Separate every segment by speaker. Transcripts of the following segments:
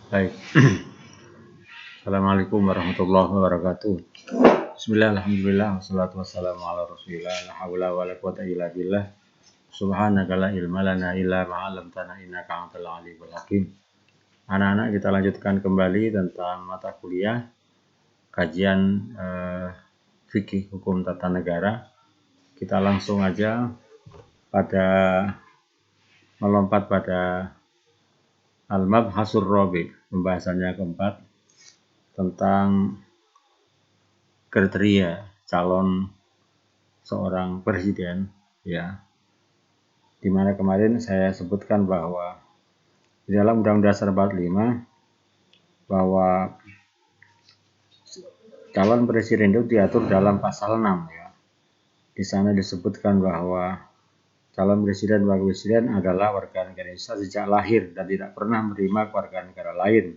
Speaker 1: Baik. Assalamualaikum warahmatullahi wabarakatuh. Bismillah, alhamdulillah, wassalatu wassalamu ala rasulillah, la hawla wa la quwata illa billah. Subhanaka la ilma lana illa ma 'allamtana innaka antal alimul hakim. Anak-anak, kita lanjutkan kembali tentang mata kuliah kajian fikih hukum tata negara. Kita langsung aja melompat pada al-mabhasur rabi', pembahasannya keempat, tentang kriteria calon seorang presiden, ya. Dimana kemarin saya sebutkan bahwa di dalam Undang-Undang Dasar 45 bahwa calon presiden itu diatur dalam pasal 6, ya. Di sana disebutkan bahwa calon presiden dan wakil presiden adalah warga negara Indonesia sejak lahir dan tidak pernah menerima warga negara lain,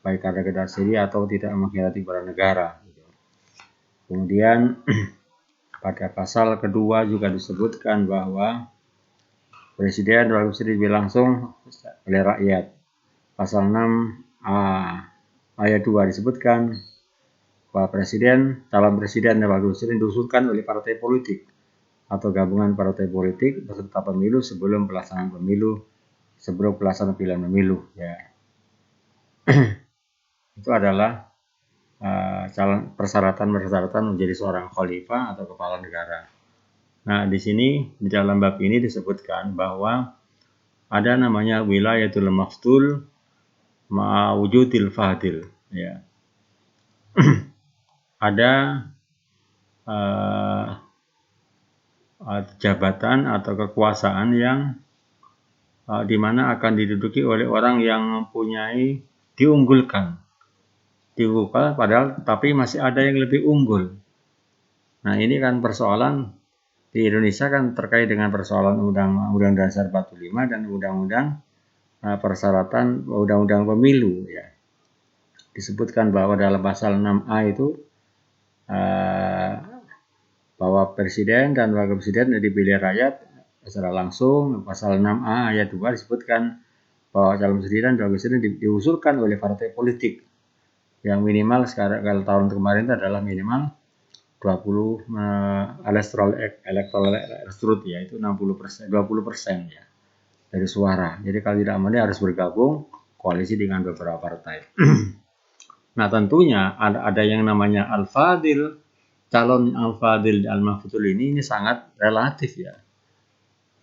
Speaker 1: baik karena kehendak sendiri atau tidak mengkhianati para negara. Kemudian pada pasal kedua juga disebutkan bahwa presiden dan wakil presiden dipilih langsung oleh rakyat. Pasal 6A ayat 2 disebutkan bahwa calon presiden dan wakil presiden diusulkan oleh partai politik atau gabungan partai politik peserta pemilu sebelum pelaksanaan pilihan pemilu, ya. Itu adalah persyaratan menjadi seorang khalifah atau kepala negara. Nah, di sini di dalam bab ini disebutkan bahwa ada namanya wilayatul maftul ma'wujudil fadil, ya. Ada jabatan atau kekuasaan yang di mana akan diduduki oleh orang yang mempunyai diunggulkan padahal tapi masih ada yang lebih unggul. Nah, ini kan persoalan di Indonesia kan terkait dengan persoalan Undang-Undang Dasar 45 dan Undang-Undang persyaratan Undang-Undang Pemilu, ya. Disebutkan bahwa dalam pasal 6A itu bahwa presiden dan wakil presiden dipilih rakyat secara langsung. Pasal 6A ayat 2 disebutkan bahwa calon presiden dan wakil presiden diusulkan oleh partai politik yang minimal sekarang kalau tahun kemarin itu adalah minimal 20 electoral threshold, ya, itu 20% ya dari suara. Jadi kalau tidak mau harus bergabung koalisi dengan beberapa partai. Nah, tentunya ada yang namanya al-fadil. Calon al-fadil al-mafdul ini sangat relatif, ya.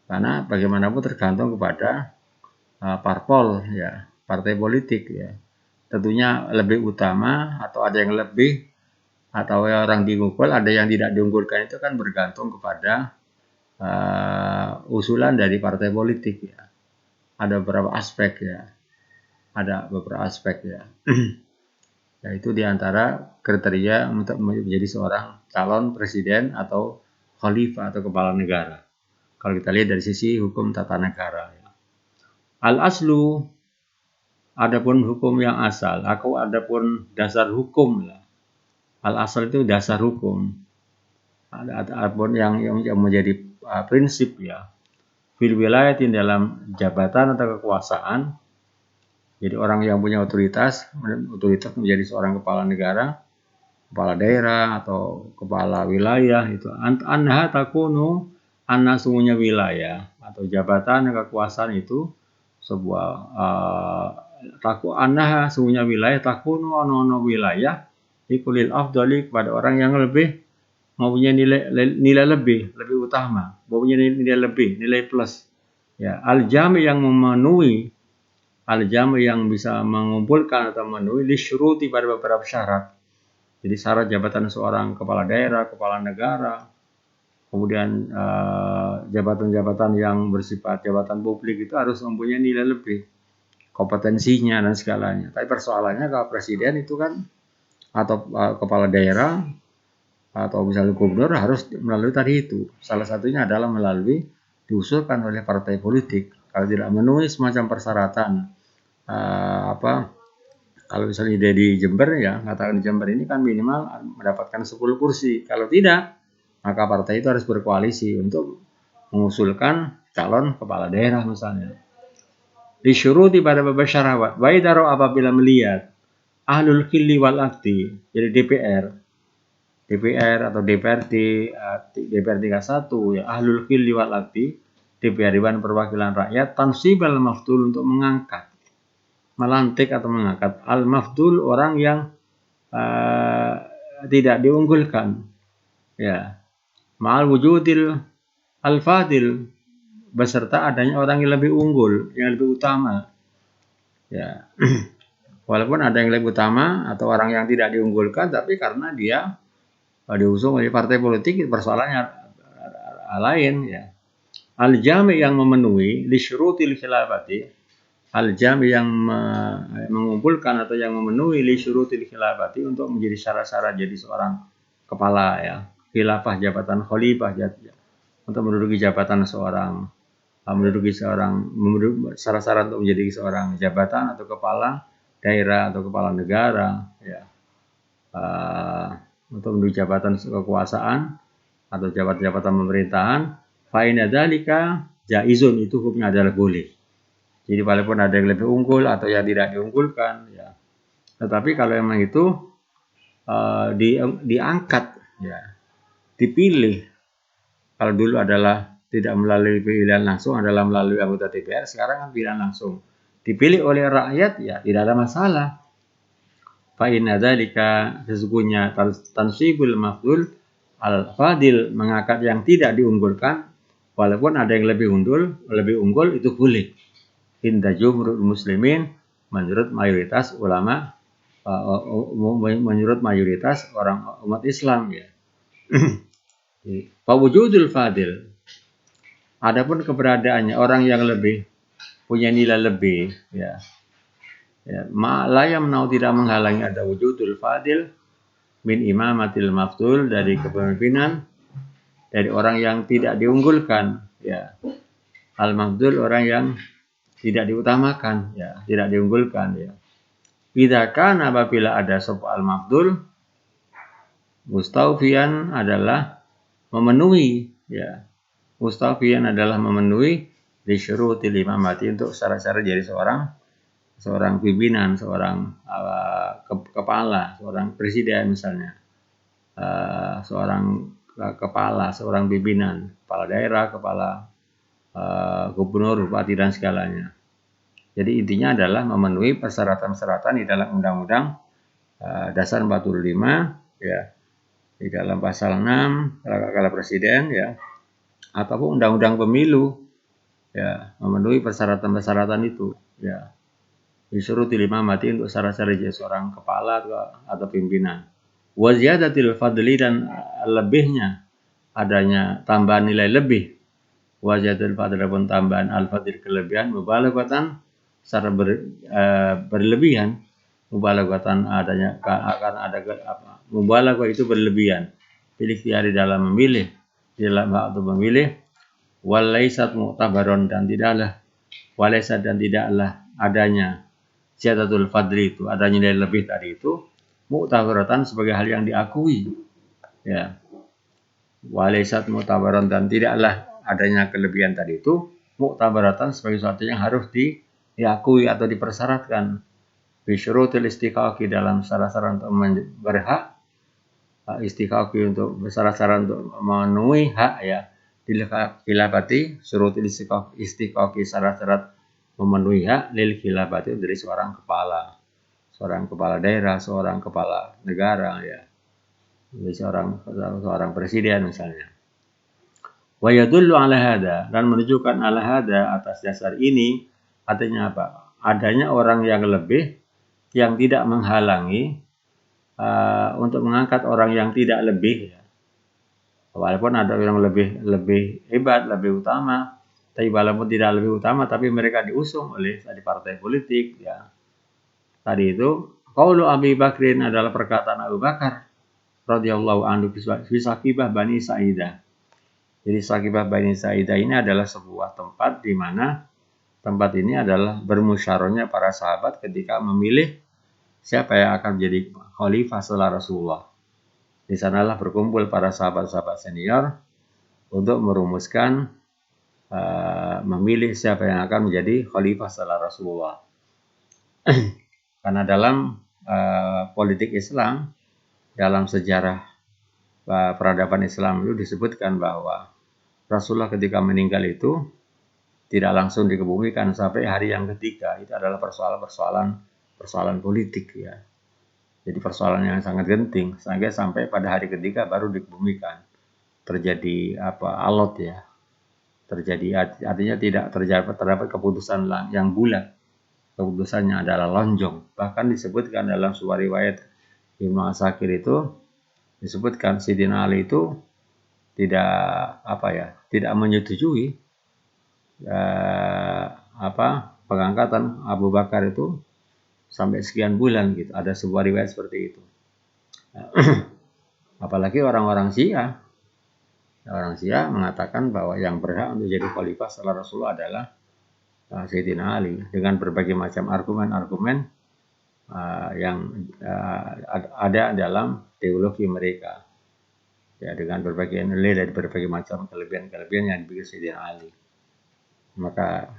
Speaker 1: Karena bagaimanapun tergantung kepada parpol, ya, partai politik, ya. Tentunya lebih utama atau ada yang lebih atau orang diunggul, ada yang tidak diunggulkan, itu kan bergantung kepada usulan dari partai politik, ya. Ada beberapa aspek, ya. Yaitu diantara kriteria untuk menjadi seorang calon presiden atau khalifah atau kepala negara. Kalau kita lihat dari sisi hukum tata negara, ya. Al-aslu, adapun hukum yang asal, adapun dasar hukum, lah. Al-asal itu dasar hukum. Adapun yang menjadi prinsip, ya. Fil wilayatin, dalam jabatan atau kekuasaan. Jadi orang yang punya otoritas menjadi seorang kepala negara, kepala daerah atau kepala wilayah, itu anha takunu, anna semuanya wilayah atau jabatan kekuasaan itu sebuah anha semuanya wilayah takunu ono wilayah ikulil afdali, kepada orang yang lebih mempunyai nilai lebih utama, mempunyai nilai plus, ya. Al-jami yang memenuhi, al-jami yang bisa mengumpulkan atau memenuhi lisyuruti pada beberapa syarat. Jadi syarat jabatan seorang kepala daerah, kepala negara, kemudian jabatan-jabatan yang bersifat jabatan publik itu harus mempunyai nilai lebih, kompetensinya dan segalanya. Tapi persoalannya kalau presiden itu kan atau kepala daerah atau misalnya gubernur harus melalui tadi itu. Salah satunya adalah diusulkan oleh partai politik. Kalau tidak memenuhi semacam persyaratan kalau misalnya dia di Jember, ya, katakan di Jember ini kan minimal mendapatkan 10 kursi. Kalau tidak, maka partai itu harus berkoalisi untuk mengusulkan calon kepala daerah misalnya. Disyuruti pada bab syahwat. Wa idaro apabila melihat ahlul khilli wal akti, jadi DPR atau DPRD, DPR 31 ya, ahlul khilli wal akti, DPR Dewan Perwakilan Rakyat, tansibal mafdul untuk mengangkat, melantik atau mengangkat al mafdul orang yang tidak diunggulkan, ya, ma'al wujudil al fadil, beserta adanya orang yang lebih unggul, yang lebih utama, ya. Walaupun ada yang lebih utama atau orang yang tidak diunggulkan, tapi karena dia diusung oleh partai politik, persoalannya lain, ya. Al-jami yang memenuhi li syurutil khilafati, al-jami yang mengumpulkan atau yang memenuhi li syurutil khilafati untuk menjadi syarat-syarat jadi seorang kepala, ya, khilafah, jabatan khalifah, untuk menduduki jabatan seorang, syarat-syarat untuk menjadi seorang jabatan atau kepala daerah atau kepala negara, ya, untuk menduduki jabatan kekuasaan atau jabatan pemerintahan, fa'ina dzalika jaizun, itu hukumnya adalah boleh. Jadi walaupun ada yang lebih unggul atau yang tidak diunggulkan, ya. Tetapi kalau memang itu diangkat, ya, dipilih. Kalau dulu adalah tidak melalui pilihan langsung, adalah melalui anggota DPR, sekarang kan pilihan langsung. Dipilih oleh rakyat, ya tidak ada masalah. Fa'inna dzalika, sesungguhnya tansibul mafdul al-fadil, mengangkat yang tidak diunggulkan, walaupun ada yang lebih unggul itu boleh. Inda jumhurul muslimin, menurut mayoritas ulama, menurut mayoritas orang umat Islam, ya. Wujudul fadil, adapun keberadaannya orang yang lebih punya nilai lebih, ya. Ya, ma'layam nau tidak menghalangi ada wujudul fadil min imamatil mafdul, dari kepemimpinan dari orang yang tidak diunggulkan, ya. Al mafdul orang yang tidak diutamakan, ya, tidak diunggulkan, ya. Bidakan apabila ada sop al mafdul, mustaufian adalah memenuhi, ya. Mustaufian adalah memenuhi disyurutil imamati, untuk syarat-syarat jadi seorang pimpinan, seorang kepala, seorang presiden misalnya, seorang kepala, seorang pimpinan, kepala daerah, kepala gubernur, bupati dan segalanya. Jadi intinya adalah memenuhi persyaratan-persyaratan di dalam Undang-Undang Dasar 45, ya, di dalam pasal 6 kala presiden, ya, ataupun Undang-Undang Pemilu, ya, memenuhi persyaratan-persyaratan itu, ya. Disuruh tilima mati untuk syarat-syarat jadi seorang kepala atau pimpinan. Wa ziyadatil fadli, dan lebihnya adanya tambahan nilai lebih. Wa ziyadatil fadli pun tambahan al-fadil, kelebihan, mubalaghatan secara berlebihan. Mubalaghatan adanya akan ada mubalaghah itu berlebihan. Pilih di dalam memilih, di dalam hak untuk memilih. Walaisat mu'tabaron, dan tidaklah adanya ziyadatul fadli itu, ada nilai lebih tadi itu, mu'tabaratan, sebagai hal yang diakui, ya. Walaisat mu'tabaran, dan tidaklah adanya kelebihan tadi itu mu'tabaratan sebagai sesuatu yang harus diakui atau dipersyaratkan. Bisyurutil istiqaqi, dalam syarat-syarat untuk berhak, istiqaqi untuk syarat-syarat untuk memenuhi hak, ya, dilapati syurutil istiqaqi, syarat-syarat memenuhi hak lil khilafati, dari seorang kepala daerah, seorang kepala negara, ya, dari seorang presiden misalnya. Wa yadullu ala hada, dan menunjukkan ala hada, atas dasar ini, artinya apa? Adanya orang yang lebih yang tidak menghalangi untuk mengangkat orang yang tidak lebih, ya. Walaupun ada orang lebih hebat, lebih utama, tapi walaupun tidak lebih utama, tapi mereka diusung oleh partai politik, ya. Tadi itu qaulu Abi Bakrin adalah perkataan Abu Bakar radhiyallahu anhu fi Saqifah Bani Sa'idah. Jadi Saqifah Bani Sa'idah ini adalah sebuah tempat di mana tempat ini adalah bermusyawarahnya para sahabat ketika memilih siapa yang akan menjadi khalifah setelah Rasulullah. Di sanalah berkumpul para sahabat-sahabat senior untuk merumuskan memilih siapa yang akan menjadi khalifah setelah Rasulullah. Karena dalam politik Islam, dalam sejarah peradaban Islam itu disebutkan bahwa Rasulullah ketika meninggal itu tidak langsung dikebumikan sampai hari yang ketiga. Itu adalah persoalan politik ya. Jadi persoalan yang sangat genting sampai pada hari ketiga baru dikebumikan. Terjadi alot ya. Artinya tidak terdapat keputusan yang bulat. Keputusannya adalah lonjong. Bahkan disebutkan dalam sebuah riwayat Ibnu Asakir itu disebutkan Sayyidina Ali itu tidak menyetujui pengangkatan Abu Bakar itu sampai sekian bulan gitu. Ada sebuah riwayat seperti itu. Apalagi orang-orang Syiah mengatakan bahwa yang berhak untuk jadi khalifah setelah Rasulullah adalah Sayyidina Ali dengan berbagai macam argumen-argumen yang ada dalam teologi mereka. Ya, dengan berbagai nilai dan berbagai macam kelebihan-kelebihan yang dimiliki Sayyidina Ali. Maka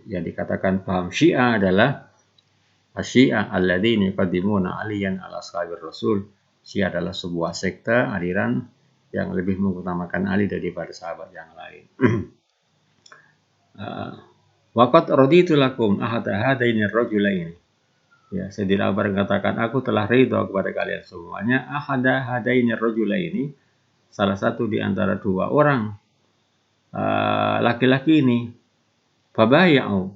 Speaker 1: yang dikatakan paham Syiah adalah Syiah alladzina yuqaddimuna aliyan ala ashabir rasul. Syiah adalah sebuah sekte aliran yang lebih mengutamakan Ali daripada sahabat yang lain. Waqad raditu lakum ahada hadaini rajulaini. Ya, Sayyidina Umar mengatakan aku telah ridha kepada kalian semuanya ahada hadaini rajulaini, salah satu di antara dua orang laki-laki ini. Fabaya'u.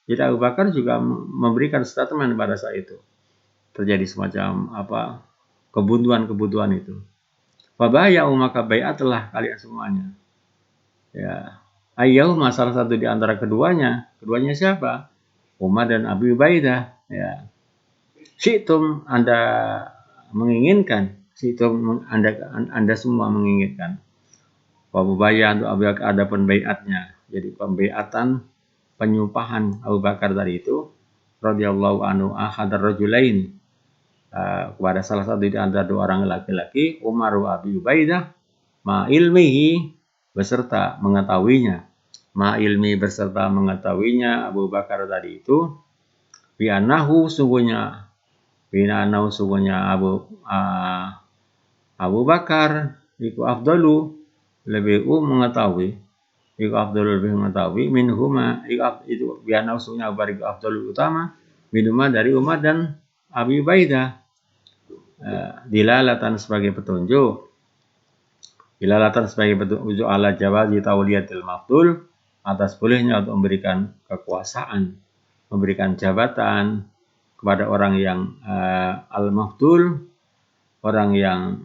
Speaker 1: Jadi Abu Bakar juga memberikan statement pada saat itu. Terjadi semacam kebutuhan itu. Fabaya'u, maka bai'atlah kalian semuanya. Ya. Ayyuhuma, salah satu di antara keduanya. Keduanya siapa? Umar dan Abi Ubaidah. Ya. Syi'tum, Anda menginginkan. Syi'tum, Anda semua menginginkan. Wa mubayyan untuk Abu Bakar ada pembaiatnya. Jadi pembaiatan penyumpahan Abu Bakar tadi itu radhiyallahu anhu ahadar rajulain kepada salah satu di antara dua orang laki-laki Umar wa Abi Ubaidah ma ilmihi beserta mengetahuinya Abu Bakar tadi itu bi'anahu sungguhnya Abu Bakar itu afdalu lebih mengetahui Iku Abdul lebih mengetahui minhuma itu biana usulnya Abu Bakar Abdul utama minhuma dari Umar dan Abi Ubaidah dilalatan sebagai petunjuk ala jawazi tauliyatil mafdul atas bolehnya untuk memberikan kekuasaan, memberikan jabatan kepada orang yang al-mafdul, orang yang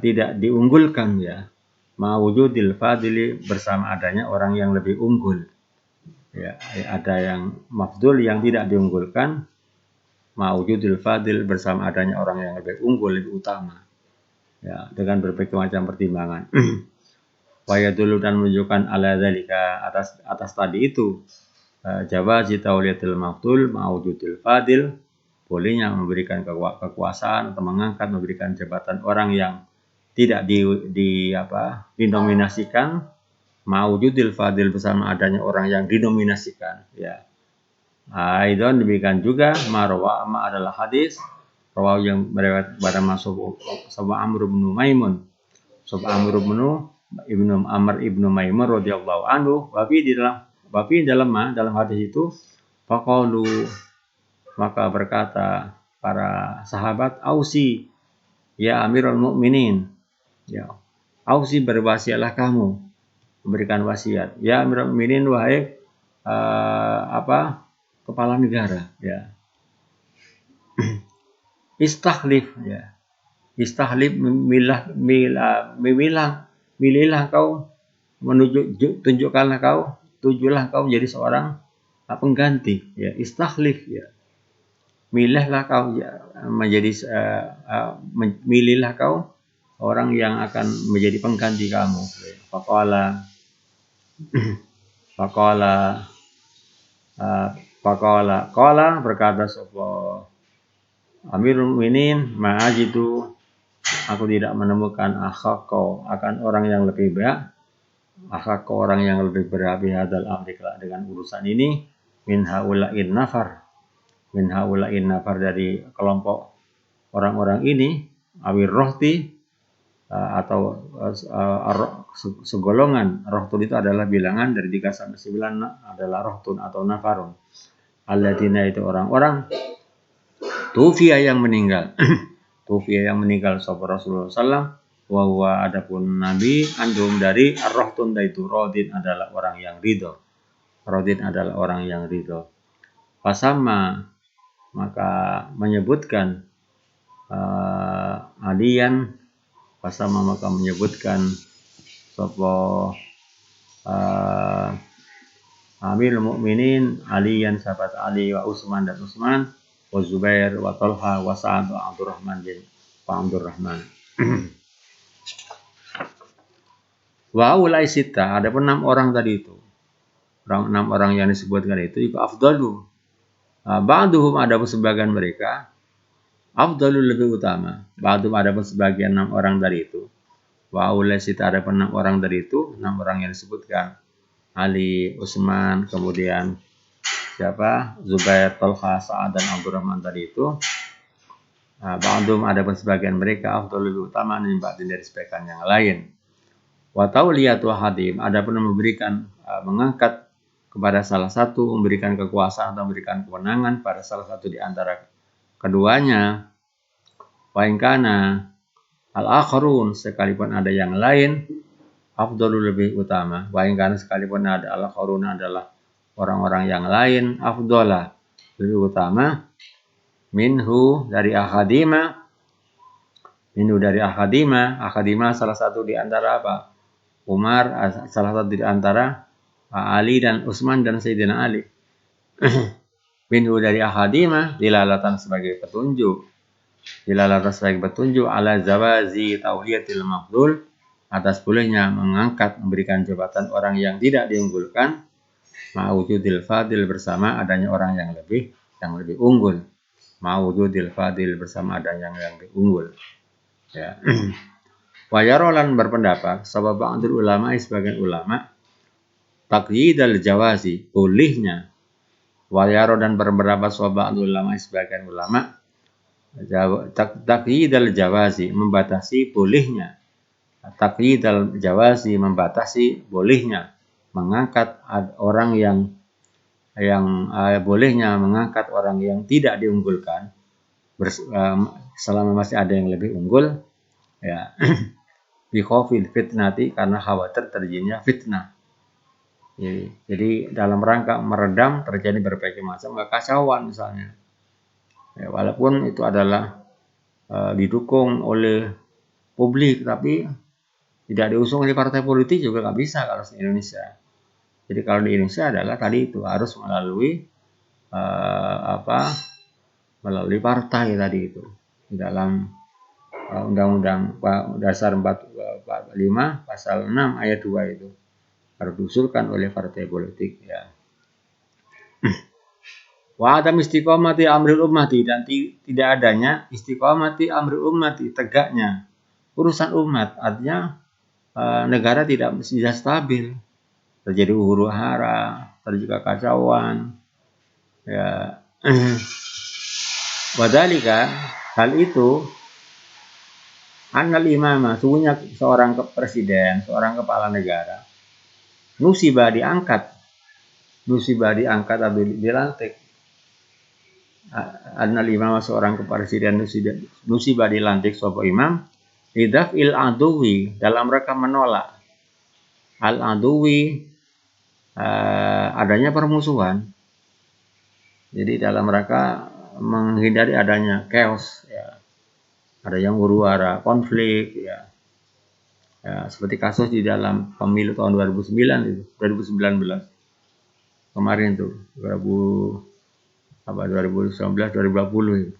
Speaker 1: tidak diunggulkan ya. Ma'wujudil fadili bersama adanya orang yang lebih unggul. Ya, ada yang mafdul yang tidak diunggulkan, ma'wujudil fadil bersama adanya orang yang lebih unggul, lebih utama. Ya, dengan berbagai macam pertimbangan. Waya dulu dan menunjukkan ala dzalika atas tadi itu jawazi tauliyatil mafdul ma'wujudil fadil, bolehnya memberikan kekuasaan atau memberikan jabatan orang yang tidak dinominasikan ma'wujudil fadil bersama adanya orang yang dinominasikan ya. Aidon demikian juga marwa adalah hadis rawi yang meriwayatkan pada masuk Amr bin Maimun ibnu Amr ibnu Maimun radhiyallahu anhu dalam hadis itu faqalu maka berkata para sahabat ausi ya Amirul Mukminin ya, ausi berwasiatlah kamu memberikan wasiat. Ya Amirul Mukminin wahai kepala negara ya. Istakhlif ya. Istakhlif milihlah kau tunjukkanlah kau tujulah kau menjadi seorang pengganti ya. Istakhlif ya. Milihlah kau ya, milihlah kau orang yang akan menjadi pengganti kamu. Faqala berkata sapa Amirul Mukminin ma'ajidu aku tidak menemukan akhaqqa akan orang yang lebih baik maka ke orang yang lebih berat bihadal amri dengan urusan ini min haula'in nafar dari kelompok orang-orang ini awir rohti atau segolongan. Rohtun itu adalah bilangan dari 3 sampai 9 adalah rohtun atau nafarun. Alladzina itu orang-orang tufiya yang meninggal. Tufiya yang meninggal sahabat Rasulullah SAW. Wa huwa adapun Nabi andum dari ar-rohtun itu rodin adalah orang yang ridho. Rodin adalah orang yang ridho. Pasama maka menyebutkan Alian pasama maka menyebutkan sopo Amirul Mukminin Alian sahabat Ali wa Utsman dan Utsman wa Zubair wa Talha wa Sa'ad wa Abdurrahman bin Abdurrahman. Wa ulai sita ada 6 orang tadi itu. 6 orang yang disebutkan itu afdalu. Ba'duhum ada sebagian mereka afdalu lebih utama. Ba'duhum ada sebagian 6 orang dari itu. Wa ulai sita ada 6 orang dari itu, 6 orang yang disebutkan. Ali, Utsman, kemudian siapa? Zubair, Talha, Sa'ad dan Abdurrahman tadi itu. Ba'dum ada pun sebagian mereka afdal lebih utama dari sebagian yang lain. Wa tauliyatu hadim ada pun memberikan mengangkat kepada salah satu, memberikan kekuasaan atau memberikan kewenangan pada salah satu di antara keduanya. Wa in kana al-akharun sekalipun ada yang lain afdalu lebih utama. Wa in kana sekalipun ada al-akharun adalah orang-orang yang lain afdalah lebih utama minhu dari ahadima salah satu di antara apa? Umar, salah satu di antara Ali dan Utsman dan Sayyidina Ali. Minhu dari ahadima dilalatan sebagai petunjuk ala zawazi tauhiyatil mafdul atas bolehnya mengangkat memberikan jabatan orang yang tidak diunggulkan ma'wujudil fadil bersama adanya orang yang lebih unggul. Ma'wujudil fadil bersama adanya yang lebih unggul. Ya. Wayarolan berpendapat sebab ba'dul ulama sebagian ulama taqyidal jawazi bolehnya. Wayaro dan berpendapat sebab ba'dul ulama sebagian ulama taqyidal jawazi membatasi bolehnya. Taqyidal jawazi membatasi bolehnya mengangkat orang yang bolehnya mengangkat orang yang tidak diunggulkan selama masih ada yang lebih unggul ya. Bi khaufil fitnati karena khawatir terjadinya fitnah. Jadi dalam rangka meredam terjadi berbagai macam kekacauan misalnya. Ya, walaupun itu adalah didukung oleh publik tapi tidak diusung oleh partai politik juga nggak bisa kalau di Indonesia. Jadi kalau di Indonesia adalah tadi itu harus melalui melalui partai tadi itu di dalam Undang-Undang Dasar 45 pasal 6 ayat 2 itu harus diusulkan oleh partai politik ya. Wa adam istiqomati amril ummati dan tidak adanya istiqomati amril ummati tegaknya urusan umat artinya negara tidak stabil terjadi huru hara terjadi kekacauan ya. Wadalika hal itu annal imama sungguhnya seorang presiden, seorang kepala negara musibah diangkat atau dilantik. Annal imama seorang presiden musibah dilantik sapa imam lidaf'il aduwi dalam rangka menolak al aduwi adanya permusuhan. Jadi dalam rangka menghindari adanya chaos ya. Ada yang huru-hara, konflik ya. Ya, seperti kasus di dalam pemilu tahun 2019 kemarin tuh 2019 2020 itu.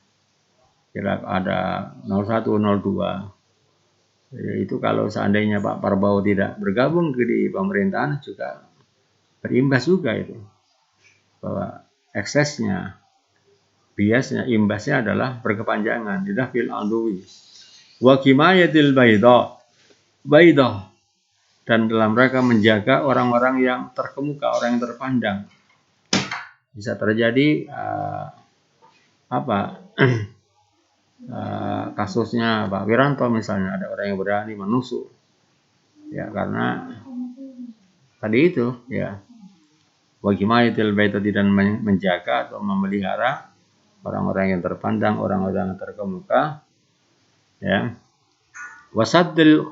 Speaker 1: Kira ada 01 02. Ya, itu kalau seandainya Pak Prabowo tidak bergabung di pemerintahan juga berimbas juga itu. Bahwa eksesnya biasnya imbasnya adalah berkepanjangan didafil anduwi wa kimayatil baidah dan dalam rangka menjaga orang-orang yang terkemuka, orang yang terpandang. Bisa terjadi kasusnya Pak Wiranto misalnya, ada orang yang berani menusuk, ya karena tadi itu ya wajimayatil baitati dan menjaga atau memelihara orang-orang yang terpandang, orang-orang yang terkemuka, ya. Wasaddil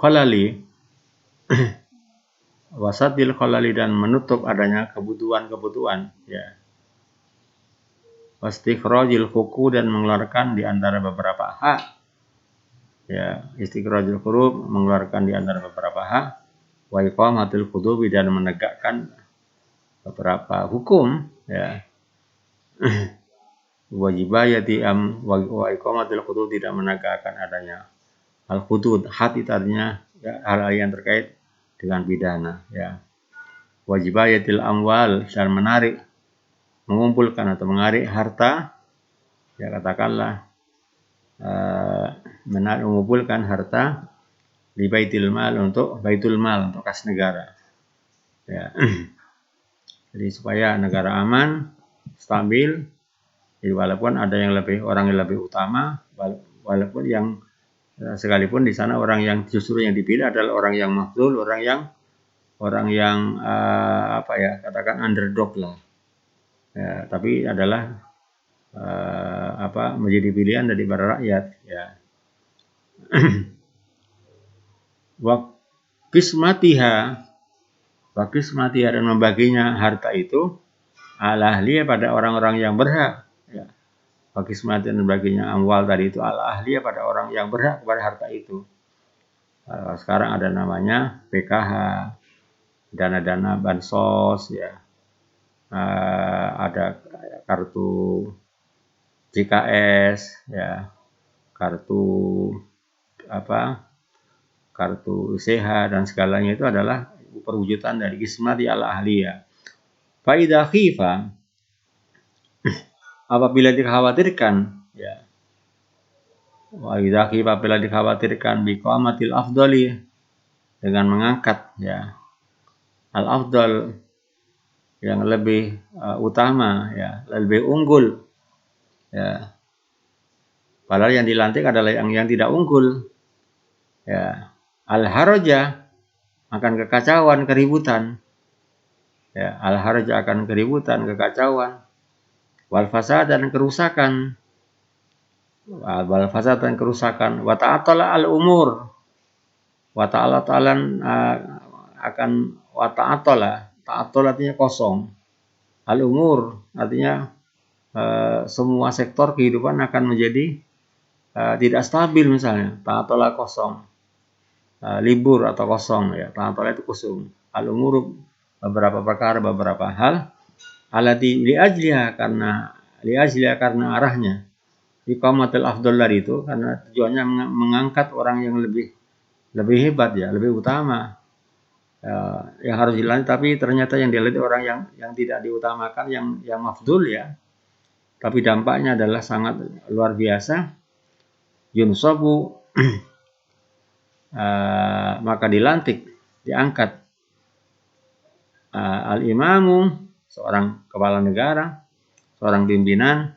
Speaker 1: khalali dan menutup adanya kebutuhan-kebutuhan, ya. Wastikhrajil huku dan mengeluarkan di antara beberapa hak, ya. Istikhrajil huruf mengeluarkan di antara beberapa hak, wa iqamatil qudubi dan menegakkan beberapa hukum, ya. Wajibayati wa iqamatil hudud tidak menegakkan adanya al-hudud, had itu artinya ya, hal-hal yang terkait dengan pidana, ya. Wajibayatil amwal dan mengumpulkan atau menarik harta, ya katakanlah mengumpulkan harta di baitul mal untuk kas negara, ya. Jadi supaya negara aman, stabil. Jadi walaupun ada orang yang lebih utama, walaupun yang sekalipun di sana orang yang justru yang dipilih adalah orang yang mafdul, orang yang katakan underdog lah, ya, tapi adalah menjadi pilihan dari para rakyat, ya. Wakismatiha dan membaginya harta itu ala ahliya pada orang-orang yang berhak, ya. Wakismatiha dan membaginya amwal tadi itu ala ahliya pada orang yang berhak kepada harta itu. Sekarang ada namanya PKH, dana-dana bansos, ya. Ada kartu JKS, ya, kartu UCH dan segalanya itu adalah perwujudan dari ismati ala ahliya. Fa idza khifa, apabila dikhawatirkan, ya. Wa idza khifa apabila dikhawatirkan biqamatil afdali dengan mengangkat, ya, al afdal yang lebih utama, ya, lebih unggul, ya. Padahal yang dilantik adalah yang tidak unggul, ya. Al-haraja akan kekacauan, keributan, ya. Al-haraja akan keributan, kekacauan. Wal fasad dan kerusakan. Wal fasad dan kerusakan. Wa ta'atala al-umur. Wa ta'atalan akan wa ta'atala. Ta'atala artinya kosong. Al-umur artinya semua sektor kehidupan akan menjadi tidak stabil misalnya. Ta'atala kosong. Libur atau kosong, ya. Ta'atala itu kosong. Al-umur beberapa perkara, beberapa hal. Alati liajliha karena arahnya. Iqamatul afdal itu karena tujuannya mengangkat orang yang lebih hebat, ya, lebih utama. Yang harus dilantik, tapi ternyata yang dilantik orang yang tidak diutamakan, yang mafdul, ya. Tapi dampaknya adalah sangat luar biasa. Yunsabu maka diangkat al-imamu, seorang kepala negara, seorang pimpinan,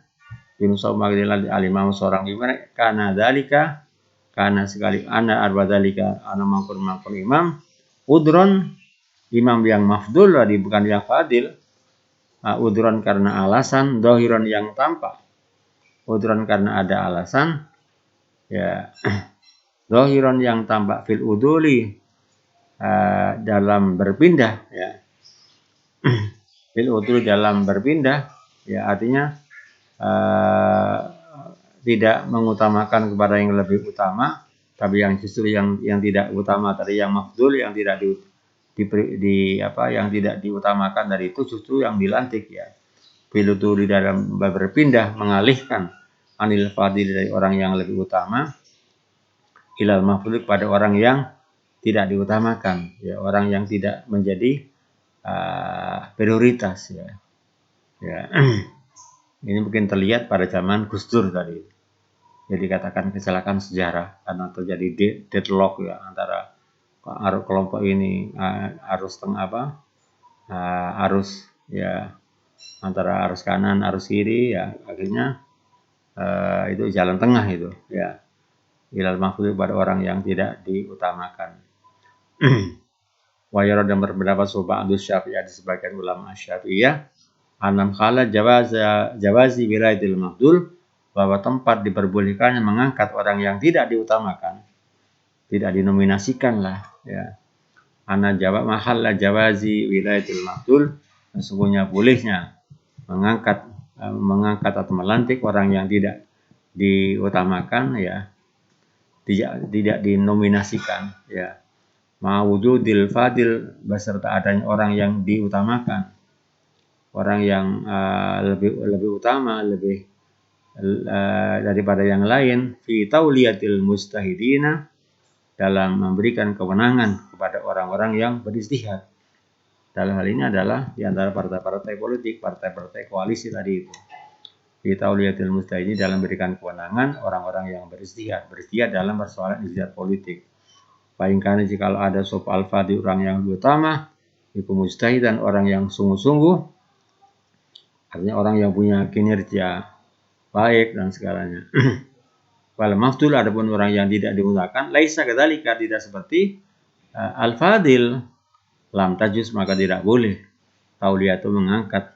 Speaker 1: yunsabu maka dilantik al-imamu, seorang pimpinan, karena sekali ana arbadalika ana mangkun imam, udron, imam yang mafdul bukan yang fadil, udron karena alasan, dohiron yang tampak, udron karena ada alasan, ya. Dohiron yang tampak fil uduli dalam berpindah, ya. Fil uduli dalam berpindah, ya, artinya tidak mengutamakan kepada yang lebih utama, tapi yang justru yang tidak utama tadi, yang mafdul, yang tidak yang tidak diutamakan dari itu justru yang dilantik, ya. Fil uduli dalam berpindah, mengalihkan anil fadil dari orang yang lebih utama ilal mafdul pada orang yang tidak diutamakan, ya, orang yang tidak menjadi prioritas, ya. Ya. Ini mungkin terlihat pada zaman Gus Dur tadi. Jadi katakan kecelakaan sejarah karena terjadi deadlock, ya, antara kelompok ini arus arus ya antara arus kanan arus kiri ya akhirnya itu jalan tengah itu ya ilal mafdhul pada orang yang tidak diutamakan. Wa yarad dan berpendapat ba'du Syafi'iyah di sebagian ulama Syafi'iyah anam khala jawazi wilayatil mafdhul bahwa tempat diperbolehkannya mengangkat orang yang tidak diutamakan, tidak dinominasikan lah ya. Ana jawab mahalla jawazi wilayatil mafdhul, sesungguhnya bolehnya mengangkat atau melantik orang yang tidak diutamakan ya, tidak dinominasikan ya. Ma'wujudil fadil beserta adanya orang yang diutamakan, orang yang lebih utama, lebih daripada yang lain fi tauliyatil mustahidina dalam memberikan kewenangan kepada orang-orang yang beristihad. Dalam hal ini adalah di antara partai-partai politik, partai-partai koalisi tadi itu. Fi tauliyatil mustahidin dalam memberikan kewenangan orang-orang yang beristihad dalam persoalan istihad politik. Bayangkan jika ada sop alfa di orang yang utama, itu mustahid dan orang yang sungguh-sungguh, artinya orang yang punya kinerja baik dan segalanya. Wal mafdul adapun orang yang tidak diutamakan, laisa kadzalika tidak seperti al-fadil, lam tajuz maka tidak boleh tauliyatu mengangkat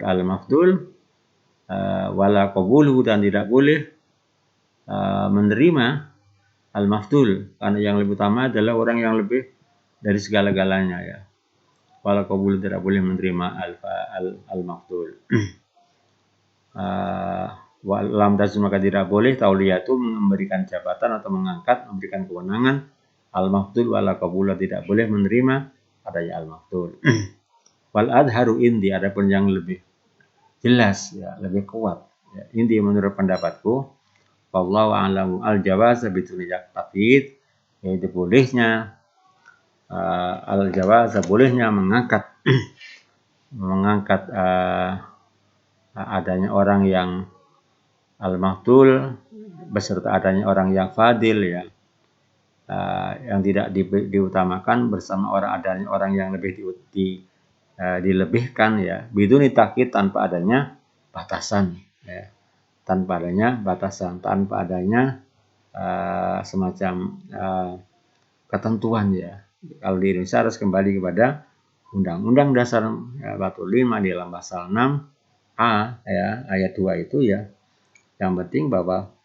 Speaker 1: al-mafdul wala qabuluhu dan tidak boleh menerima al-mafdul karena yang lebih utama adalah orang yang lebih dari segala-galanya ya. Wala qabul tidak boleh menerima al-mafdul. Lam tajuz maka tidak boleh tauliyatu memberikan jabatan atau mengangkat, memberikan kewenangan al-mafdul wala qabula tidak boleh menerima adanya al-mafdul. Wal adharu indi adapun yang lebih jelas ya, lebih kuat ya. Indi menurut pendapatku wallahu a'lamu al-jawaz bituni taqid yaitu bolehnya al-jawaz bolehnya mengangkat adanya orang yang al-mafdul beserta adanya orang yang fadil ya, yang tidak diutamakan bersama adanya orang yang lebih dilebihkan ya, biduni takkid tanpa adanya batasan ya, tanpa adanya semacam ketentuan ya. Kalau di Indonesia harus kembali kepada Undang-Undang Dasar 45 di dalam pasal 6A ya, ayat 2 itu ya. Yang penting bahwa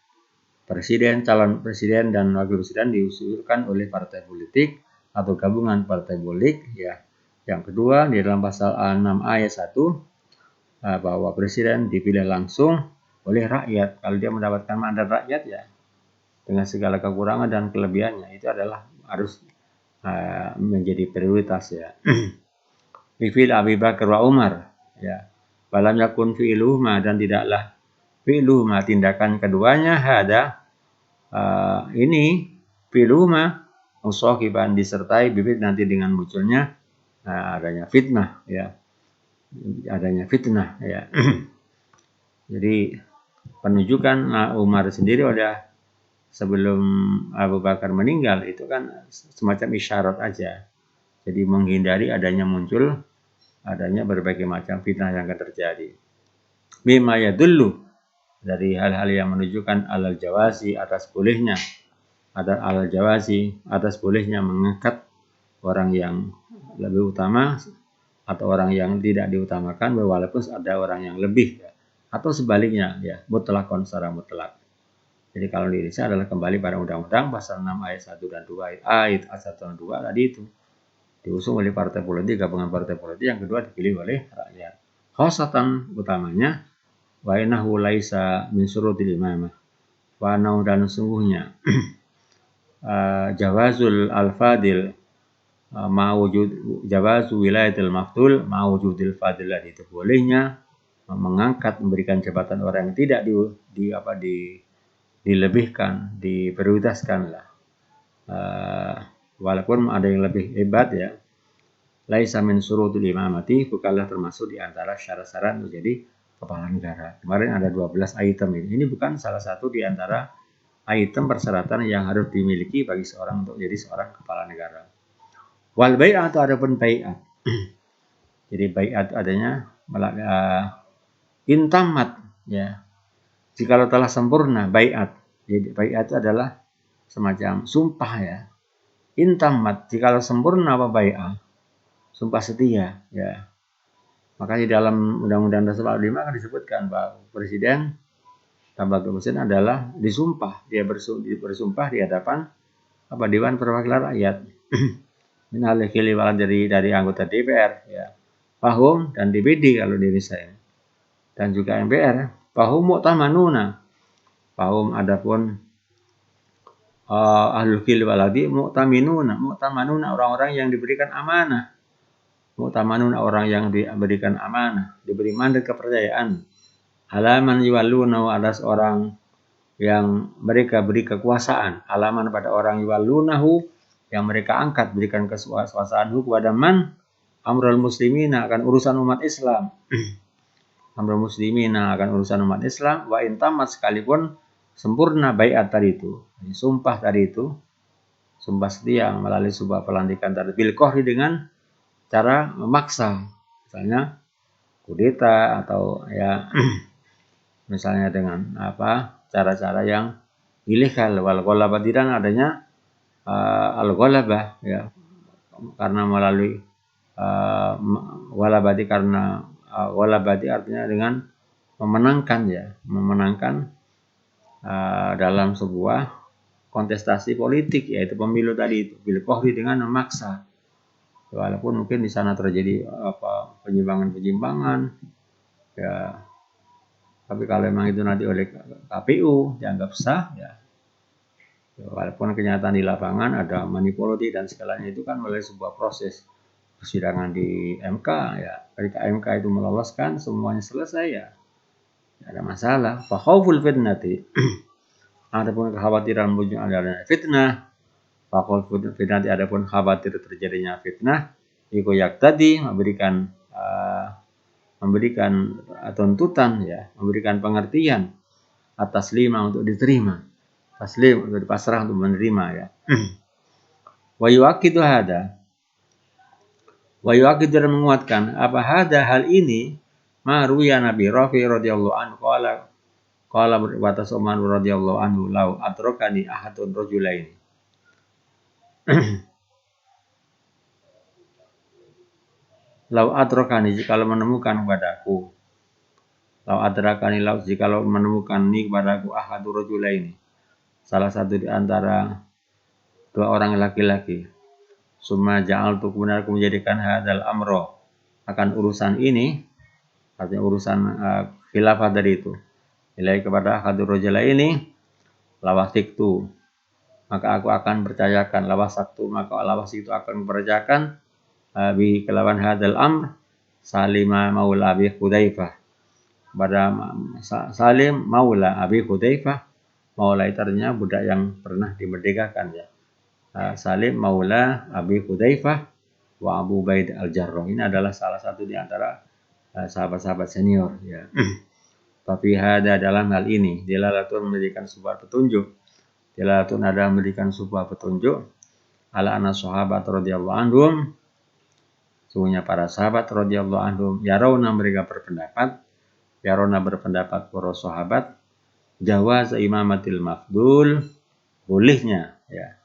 Speaker 1: calon presiden dan wakil presiden diusulkan oleh partai politik atau gabungan partai politik ya. Yang kedua di dalam pasal 6 ayat 1 bahwa presiden dipilih langsung oleh rakyat. Kalau dia mendapatkan mandat rakyat ya dengan segala kekurangan dan kelebihannya itu adalah harus menjadi prioritas ya. Fi'il Abi Bakar wa Umar ya. Walam yakun fi'luhuma dan tidaklah fi'luhuma tindakan keduanya ini fi'luhuma musahiban disertai bibit nanti dengan munculnya adanya fitnah ya. Jadi penunjukan Umar sendiri udah sebelum Abu Bakar meninggal itu kan semacam isyarat aja. Jadi menghindari adanya berbagai macam fitnah yang akan terjadi. Bima yadullu dari hal-hal yang menunjukkan alal jawazi atas bolehnya mengangkat orang yang lebih utama atau orang yang tidak diutamakan walaupun ada orang yang lebih ya. Atau sebaliknya ya, mutlakon secara mutlak. Jadi kalau di Indonesia adalah kembali pada undang-undang pasal 6 ayat 1 dan 2 ayat 1 dan 2 tadi itu diusung oleh partai politik, gabungan partai politik, yang kedua dipilih oleh rakyat. Khosatan utamanya wa innahu laisa min syurutil imamah. Wa nau dan sungguhnya jawazul al-fadil jawazu wilayatil mafdul mawujudil fadilah itu bolehnya mengangkat memberikan jabatan orang yang tidak dilebihkan, diprioritaskan lah. Walaupun ada yang lebih hebat ya. Laisa min syurutul imamati bukanlah termasuk di antara syarat-syarat menjadi kepala negara. Kemarin ada 12 item ini. Ini bukan salah satu di antara item persyaratan yang harus dimiliki bagi seorang untuk jadi seorang kepala negara. Wal bai'at atau adapun bai'at. Jadi bai'at adanya intamat ya. Jikalau telah sempurna bai'at. Jadi bai'at itu adalah semacam sumpah ya. Intamat jikalau sempurna apa bai'at. Sumpah setia ya. Makanya dalam Undang-Undang Dasar 45 kan disebutkan bahwa presiden tanpa presiden adalah disumpah. Dia bersumpah di hadapan Dewan Perwakilan Rakyat. Minal khili wal dari anggota DPR ya. Fahum dan DPD kalau di Indonesia ini. Dan juga MPR. Fahum mu'tamanuna. Fahum adapun ahlul khili wal mu'tamanuna orang-orang yang diberikan amanah. Mu'tamanuna orang yang diberikan amanah, diberi mandat kepercayaan. Halaman yuwalluna atas orang yang mereka beri kekuasaan. Halaman pada orang yuwallunahu yang mereka angkat, berikan kekuasaan kepada man amrul muslimina akan urusan umat Islam. Amrul muslimina akan urusan umat Islam. Wa intamat sekalipun sempurna bai'at tadi itu, sumpah tadi itu, sumpah setia melalui sebuah pelantikan tadi bil qahri dengan cara memaksa, misalnya kudeta atau ya misalnya dengan cara-cara yang ilegal. Wal ghalabah dan adanya al-ghalabah ya, karena melalui ghalabati karena ghalabati artinya dengan memenangkan ya, memenangkan dalam sebuah kontestasi politik yaitu pemilu tadi itu bil qahri dengan memaksa. Walaupun mungkin di sana terjadi penyimpangan ya, tapi kalau memang itu nanti oleh KPU dianggap sah ya, walaupun kenyataan di lapangan ada manipulasi dan segalanya itu kan oleh sebuah proses persidangan di MK ya. Ketika MK itu meloloskan semuanya selesai ya, tidak ada masalah. Fa khauful fitnati adapun kekhawatiran muncul adanya fitnah, fa khauful fitnati adapun khawatir terjadinya fitnah, iku yaktadi memberikan tuntutan ya, memberikan pengertian atas lima untuk diterima, taslim untuk dipasrah untuk menerima ya. Wa yuakidu hada, wa yuakidu dan menguatkan apa hada hal ini maruya Nabi Rafi radhiyallahu anhu qala batas Umar radhiyallahu anhu lau atrokani ahadun rajulaini. Lau adrakani jikalau menemukan kepadaku, lau adrakani lau jikalau menemukan ni kepadaku ahadu rajulaini, salah satu di antara dua orang laki-laki. Summa ja'altu kemudian aku menjadikan hadal amro akan urusan ini, artinya urusan khilafah dari itu, ilai kepada ahadu rajulaini lawasiktu maka aku akan percayakan, lawasaktu maka lawas itu akan percayakan bi kelawan hadal amr Salima maula Abi Hudzaifah pada Salim maula Abi Hudzaifah. Maula itu artinya budak yang pernah dimerdekakan ya. Salim maula Abi Hudzaifah wa Abu Ubaid al-Jarrah. Ini adalah salah satu di antara sahabat-sahabat senior ya. Tapi hada dalam hal ini dilalatun memberikan sebuah petunjuk. Dilalatun ada memberikan sebuah petunjuk ala anna sahabat radhiyallahu anhum, sungguhnya para sahabat radhiyallahu anhum yarawna mereka berpendapat para sahabat jawaz imamatil mafdul bolehnya ya.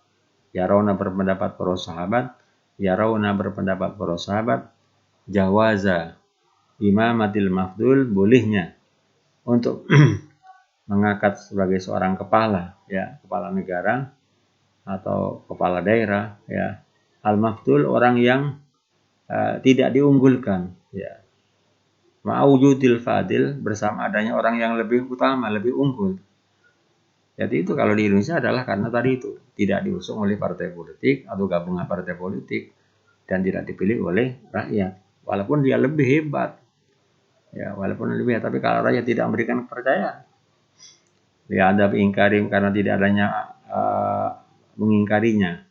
Speaker 1: Yarawna berpendapat para sahabat jawaza imamatil mafdul bolehnya untuk mengangkat sebagai seorang kepala ya, kepala negara atau kepala daerah ya. Al-mafdul orang yang tidak diunggulkan ya, ma'wujudil fadil bersama adanya orang yang lebih utama, lebih unggul. Jadi itu kalau di Indonesia adalah karena tadi itu tidak diusung oleh partai politik atau gabungan partai politik dan tidak dipilih oleh rakyat, walaupun dia lebih hebat ya, tapi kalau rakyat tidak memberikan kepercayaan dia ada ingkarim karena tidak adanya mengingkarinya.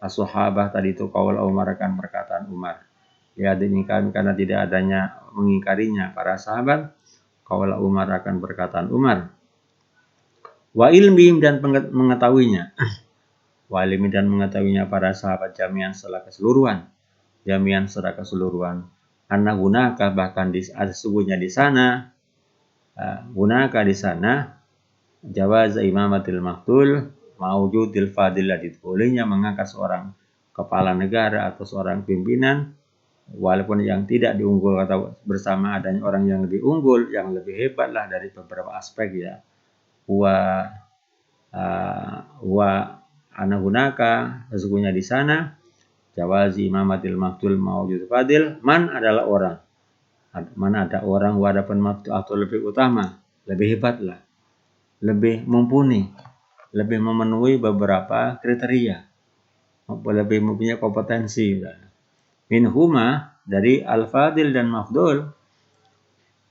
Speaker 1: As-sahabah tadi itu qaul Umar akan perkataan Umar. Ya diingkari karena tidak adanya mengingkarinya para sahabat. Qaul Umar akan perkataan Umar. Wa ilmihim dan mengetahuinya. Wa ilmi dan mengetahuinya para sahabat jami'an secara keseluruhan. Jami'an secara keseluruhan. Anna gunaka bahkan sesungguhnya di sana gunaka di sana jawaz imamatil maktul maujudil fadilah, bolehnya mengangkat seorang kepala negara atau seorang pimpinan walaupun yang tidak diunggul atau bersama adanya orang yang lebih unggul, yang lebih hebat lah dari beberapa aspek ya. Wa anagunaka sesungguhnya di sana jawazi imamatil maktul maujudil fadil, man adalah orang, mana ada orang wadapan maktul atau lebih utama, lebih hebat lah, lebih mumpuni, lebih memenuhi beberapa kriteria, lebih mempunyai kompetensi. Minhuma dari al-fadil dan mafdul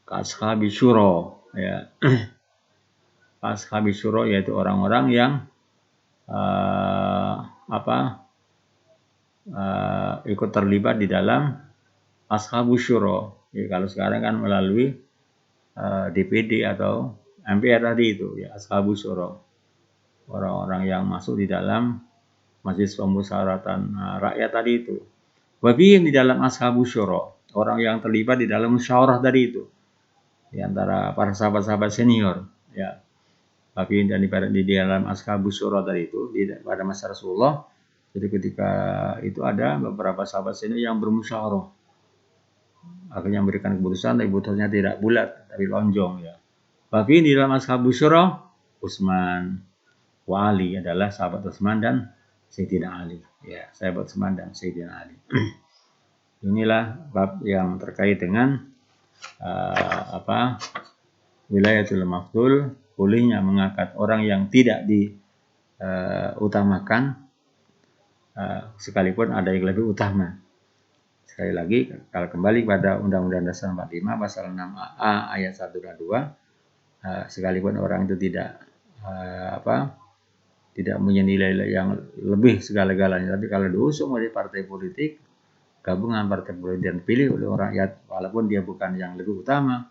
Speaker 1: ashabi syuro ya. Ashabi syuro yaitu orang-orang yang ikut terlibat di dalam ashabu syuro. Ya, kalau sekarang kan melalui DPD atau MPR tadi itu ya, ashabu syuro. Orang-orang yang masuk di dalam majelis pemusyawaratan rakyat tadi itu. Wabihim di dalam ashabu syuro, orang yang terlibat di dalam musyawarah tadi itu. Di antara para sahabat-sahabat senior ya. Wabihim dan di dalam ashabu syuro tadi itu pada masa Rasulullah. Jadi ketika itu ada beberapa sahabat senior yang bermusyawarah. Akhirnya memberikan keputusan, tapi keputusannya tidak bulat, tapi lonjong ya. Wabihim di dalam ashabu syuro, Utsman wa Ali adalah sahabat Utsman dan Sayyidina Ali. Ya, sahabat Utsman dan Sayyidina Ali. Inilah bab yang terkait dengan wilayatul mafdul, bolehnya mengangkat orang yang tidak diutamakan sekalipun ada yang lebih utama. Sekali lagi, kalau kembali pada Undang-Undang Dasar 45 pasal 6A ayat 1 dan 2, sekalipun orang itu tidak punya nilai yang lebih segala-galanya, tapi kalau diusung oleh partai politik, gabungan partai politik dan dipilih oleh rakyat, walaupun dia bukan yang lebih utama,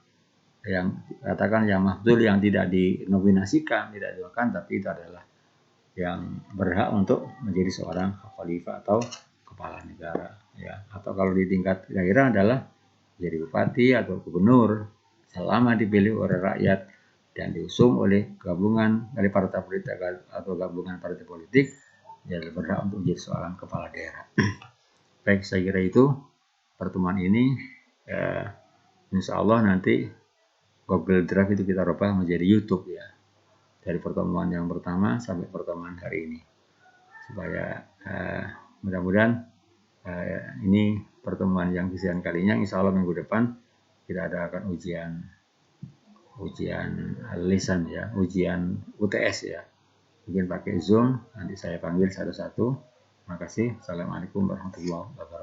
Speaker 1: yang katakan yang mafdul, yang tidak dinominasikan, tidak diwakilkan, tapi itu adalah yang berhak untuk menjadi seorang khalifah atau kepala negara ya. Atau kalau di tingkat daerah adalah jadi bupati atau gubernur selama dipilih oleh rakyat dan diusung oleh gabungan dari partai politik atau gabungan partai politik, dia berhak untuk menjadi seorang kepala daerah. Baik, saya kira itu pertemuan ini. Insya Allah nanti Google Drive itu kita rubah menjadi YouTube ya, dari pertemuan yang pertama sampai pertemuan hari ini, supaya mudah-mudahan ini pertemuan yang kesekian kalinya. Insya Allah minggu depan kita adakan ujian lisan ya, ujian UTS ya, mungkin pakai Zoom, nanti saya panggil satu-satu. Terima kasih. Assalamualaikum warahmatullahi wabarakatuh.